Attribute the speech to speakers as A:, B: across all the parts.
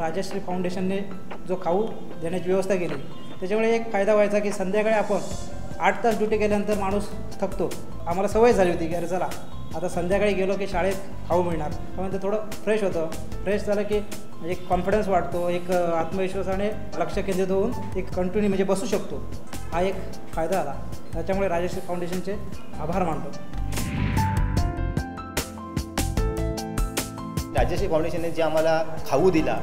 A: राजश्री फाउंडेशनने जो खाऊ देण्याची व्यवस्था केली त्याच्यामुळे एक फायदा व्हायचा की संध्याकाळी आपण 8 तास ड्युटी केल्यानंतर माणूस थकतो. आम्हाला सवय झाली होती की अरे चला आता संध्याकाळी गेलो की शाळेत खाऊ मिळणार, त्यामुळे ते थोडं फ्रेश होतं. फ्रेश झालं की एक कॉन्फिडन्स वाढतो, एक आत्मविश्वासाने लक्ष केंद्रित होऊन एक कंटिन्यू म्हणजे बसू शकतो. हा एक फायदा झाला. त्याच्यामुळे राजश्री फाउंडेशनचे आभार मानतो.
B: राजश्री फाउंडेशनने जे आम्हाला खाऊ दिला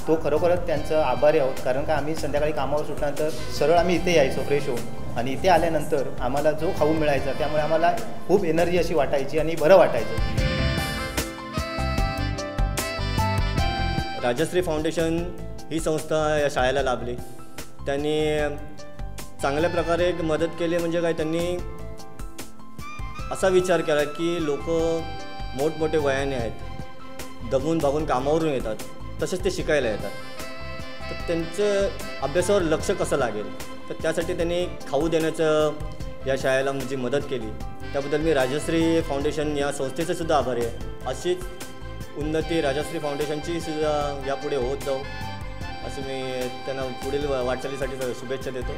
B: तो खरोखरच त्यांचं आभारी आहोत. कारण का आम्ही संध्याकाळी कामावर सुटल्यानंतर सरळ आम्ही इथे यायचो फ्रेश होऊन, आणि इथे आल्यानंतर आम्हाला जो खाऊ मिळायचा त्यामुळे आम्हाला खूप एनर्जी अशी वाटायची आणि बरं वाटायचं.
C: राजश्री फाउंडेशन ही संस्था या शाळेला लाभली. त्यांनी चांगल्या प्रकारे मदत केली. म्हणजे काय, त्यांनी असा विचार केला की लोक मोठमोठे वयाने आहेत, दमून भागून कामावरून येतात, तसेच ते शिकायला येतात, तर त्यांचं अभ्यासावर लक्ष कसं लागेल, तर त्यासाठी त्यांनी खाऊ देण्याचं या शाळेला म्हणजे मदत केली. त्याबद्दल मी राजश्री फाउंडेशन या संस्थेचे सुद्धा आभारी आहे. अशीच उन्नती राजश्री फाउंडेशनची सुद्धा यापुढे होत जाऊ असं मी त्यांना पुढील वाटचालीसाठी शुभेच्छा देतो.